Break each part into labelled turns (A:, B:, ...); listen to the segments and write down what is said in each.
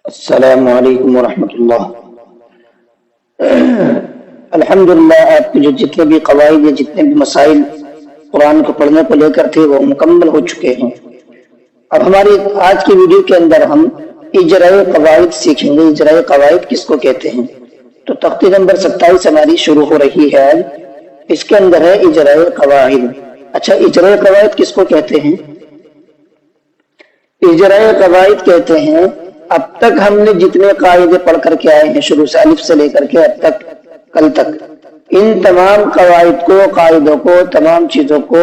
A: अस्सलामु अलैकुम वरहमतुल्लाह। अल्हम्दुलिल्लाह, आपके जो जितने भी कवाइद या जितने भी मसाइल कुरान को पढ़ने को लेकर थे वो मुकम्मल हो चुके हैं। अब हमारी आज की वीडियो के अंदर हम इजराए कवाइद सीखेंगे। इजराए कवाइद किसको कहते हैं? तो तख्ती नंबर 27 हमारी शुरू हो रही है आज। इसके अंदर है इजराए कवाइद। अच्छा, इजराए कवाइद किसको कहते हैं? इजराए कवाइद कहते हैं अब तक हमने जितने कायदे पढ़ करके आए हैं, शुरू से अलिफ से लेकर के अब तक कल तक, इन तमाम कवाइद को, कायदों को, तमाम चीजों को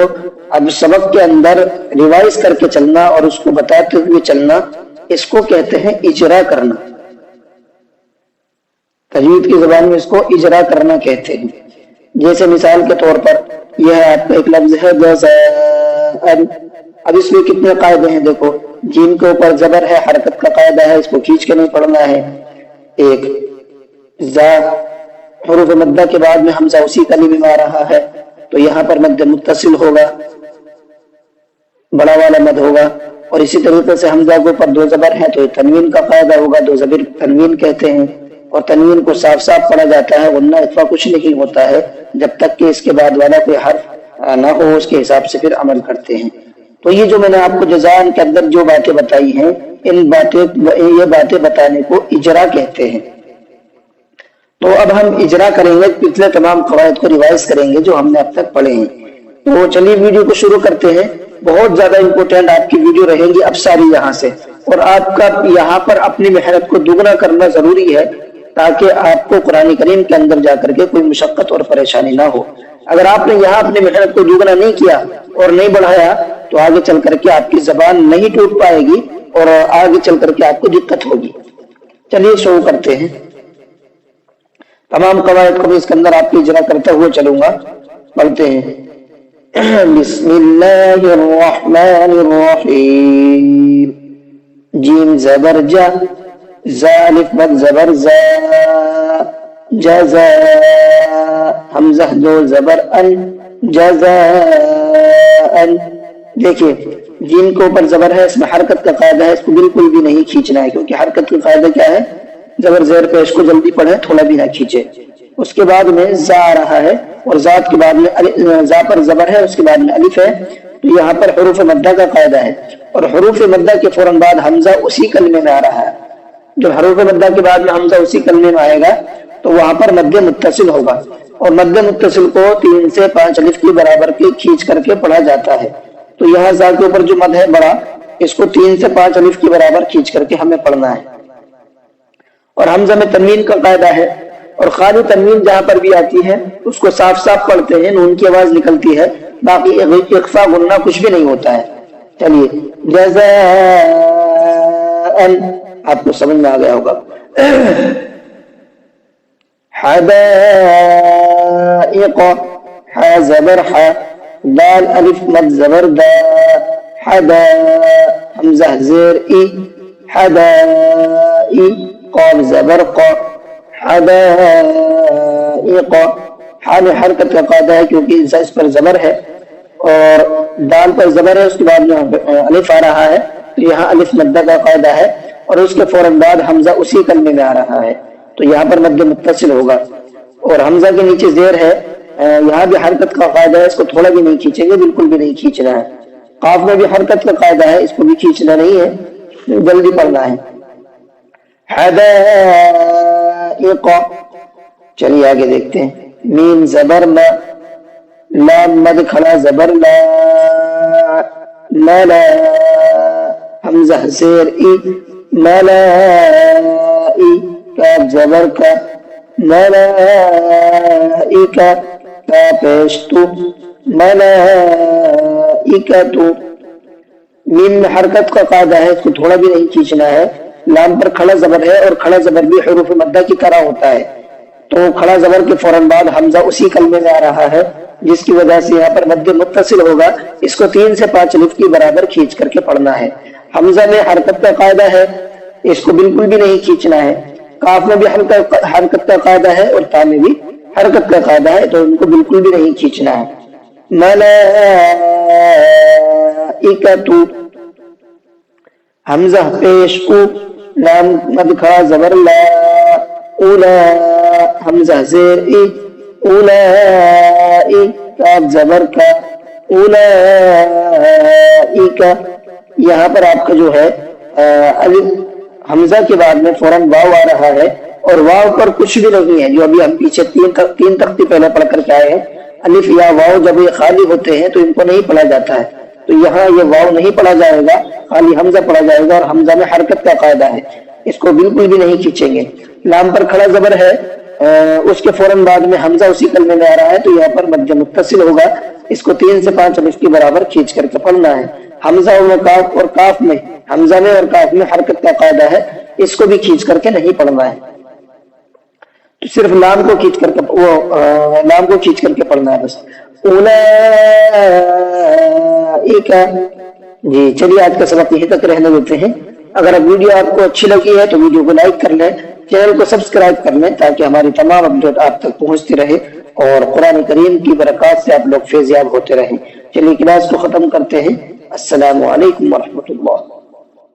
A: अब सबक के अंदर रिवाइज करके चलना और उसको बताते हुए चलना, इसको कहते हैं इजरा करना। तजवीद की जुबान में इसको इजरा करना कहते हैं। जैसे मिसाल के तौर पर यह आपका एक लफ्ज है जज़ाअन। अब इसमें कितने कायदे हैं देखो। जीम के ऊपर जबर है, हरकत का कायदा है, इसको खींच के नहीं पढ़ना है। एक जा हुरूफ मद्दा के बाद में हमजा उसी कलीमे में आ रहा है तो यहाँ पर मद्द मुत्तसिल होगा, बड़ा वाला मद होगा। और इसी तरीके से हमजा के ऊपर दो जबर है तो तनवीन का कायदा होगा, दो जबर तनवीन कहते हैं। और तनवीन को साफ साफ पढ़ा जाता है, वरना इख्फा कुछ नहीं होता है जब तक कि इसके बाद वाला कोई हर्फ ना हो, उसके हिसाब से फिर अमल करते हैं। तो ये जो मैंने आपको जज़ान के अंदर जो बातें बताई हैं, ये बातें बताने को इजरा कहते हैं। तो अब हम इजरा करेंगे, पिछले तमाम कवायद को रिवाइज करेंगे जो हमने अब तक पढ़े हैं। तो चलिए वीडियो को शुरू करते हैं। बहुत ज्यादा इंपॉर्टेंट आपकी वीडियो रहेगी अब सारी यहाँ से, और आपका यहाँ पर अपनी मेहनत को दुगना करना जरूरी है ताकि आपको कुरान करीम के अंदर जाकर के कोई मुशक्कत और परेशानी ना हो। अगर आपने यहाँ अपनी मेहनत को दुगना नहीं किया और नहीं बढ़ाया तो आगे चल करके आपकी जबान नहीं टूट पाएगी और आगे चल करके आपको दिक्कत होगी। चलिए शुरू करते हैं। तमाम कवायद को भी इसके अंदर आपकी इजरा करते हुए चलूंगा। पढ़ते हैं। बिस्मिल्लाहिर्रहमानिर्रहीम। जीम जबर जा, जा अलिफ मद जबर जा, जज़ा। हमज़ा दो जबर अन, जज़ाअन। देखिए जीम के ऊपर जबर है, इसमें हरकत का कायदा है, इसको बिल्कुल भी नहीं खींचना है क्योंकि हरकत का कायदा क्या है? जबर ज़ेर पेश को जल्दी पढ़े, थोड़ा भी ना खींचे। उसके बाद में जा आ रहा है और जात के बाद में जा पर जबर है, उसके बाद में अलिफ है, तो यहाँ पर हुरूफ मद्दा का कायदा है। और हुरूफ मद्दा के फौरन बाद हमजा उसी कलमे में आ रहा है। जब हुरूफ मद्दा के बाद में हमजा उसी कलमे में आएगा तो वहां पर मद्दे मुत्तसिल होगा, और मद्दे मुत्तसिल को 3 से 5 अलिफ के बराबर के खींच करके पढ़ा जाता है। तो यहाँ जा के ऊपर जो मद है बड़ा, इसको 3 से 5 अलिफ के बराबर खींच करके हमें पढ़ना है। और हमजा में तनवीन का कायदा है, और खाली तनवीन जहां पर भी आती है उसको साफ साफ पढ़ते हैं, नून की आवाज निकलती है, बाकी इख्फा गुन्ना कुछ भी नहीं होता है। चलिए जज़ाअन, आपको समझ में आ गया होगा। हदाइक़, हा जबर हा, दाल अलिफ मद जबर दा, हदा। हमजा ज़ेर ई, हदाई। क़ाफ जबर क़, हदाइक़। हा में हरकत का कायदा है क्योंकि इस पर जबर है, और दाल पर जबर है, उसके बाद में अलिफ आ रहा है तो यहाँ अलिफ मद्दा का कायदा है, और उसके फौरन बाद हमजा उसी कलमे में आ रहा है तो यहाँ पर मद्द मुत्तसिल होगा। और हमजा के नीचे ज़ेर है, यहाँ भी हरकत का कायदा है, इसको थोड़ा भी नहीं खींचेंगे, बिल्कुल भी नहीं खींचना है। काफ में भी हरकत का कायदा है, इसको भी खींचना नहीं है, जल्दी पढ़ना है। हदाइक़। चलिए आगे देखते हैं। मीम जबर मा, लाम मद खड़ा जबर ला, मला। हमजा ज़ेर ई, मलाई। काफ जबर का, मलाइका। का पेश तू, मलाइकतु। मीम में हरकत का कायदा है, इसको थोड़ा भी नहीं खींचना है। लाम पर खड़ा जबर है, और खड़ा जबर भी हुरूफ मद्दा की तरह होता है, तो खड़ा जबर के फौरन बाद हमजा उसी कलमे में आ रहा है, जिसकी वजह से यहाँ पर मद्दे मुत्तसिल होगा। इसको 3 से 5 अलिफ की बराबर खींच करके पढ़ना है। हमजा में हरकत का कायदा है, इसको बिल्कुल भी नहीं खींचना है। काफ में भी हरकत का कायदा है, और ता में भी हरकत का कायदा है, तो उनको बिल्कुल भी नहीं खींचना है। मलाइकतु। हमजा पेश उ, لام مد کھڑا زبر لا، اولا حمزہ زیر ای، اولائی کاف زبر کا، اولائی کا، یہاں پر آپ کا جو ہے حمزہ کے بعد میں فوراً واو آ رہا ہے، اور واو پر کچھ بھی نہیں ہے، جو ابھی ہم پیچھے تین تختی پہلے پڑھ کر کے آئے ہیں، الف یا واو جب یہ خالی ہوتے ہیں تو ان کو نہیں پڑھا جاتا ہے، تو یہاں یہ واو نہیں پڑھا جائے گا، خالی حمزہ پڑھا جائے گا، اور حمزہ میں حرکت کا قاعدہ ہے، اس کو بالکل بھی نہیں کھینچیں گے۔ لام پر کھڑا زبر ہے، اس کے فوراً بعد میں حمزہ اسی کلمے میں آ رہا ہے، تو یہاں پر مد متصل ہوگا، اس کو 3 سے 5 الف کے برابر کھینچ کر کے پڑھنا ہے۔ حمزہ میں کاف اور کاف میں، حمزہ میں اور کاف میں حرکت کا قاعدہ ہے، اس کو بھی کھینچ کر کے نہیں پڑھنا ہے، تو صرف لام کو کھینچ کر کے لام کو کھینچ کر کے پڑھنا ہے بس۔ اولئک، جی چلیے آج کا سبق یہیں تک رہنے دیتے ہیں۔ اگر اب ویڈیو آپ کو اچھی لگی ہے تو ویڈیو کو لائک کر لیں، چینل کو سبسکرائب کر لیں تاکہ ہماری تمام اپڈیٹ آپ تک پہنچتی رہے اور قرآن کریم کی برکات سے آپ لوگ فیضیاب ہوتے رہیں۔ چلیے کلاس کو ختم کرتے ہیں۔ السلام علیکم ورحمۃ اللہ۔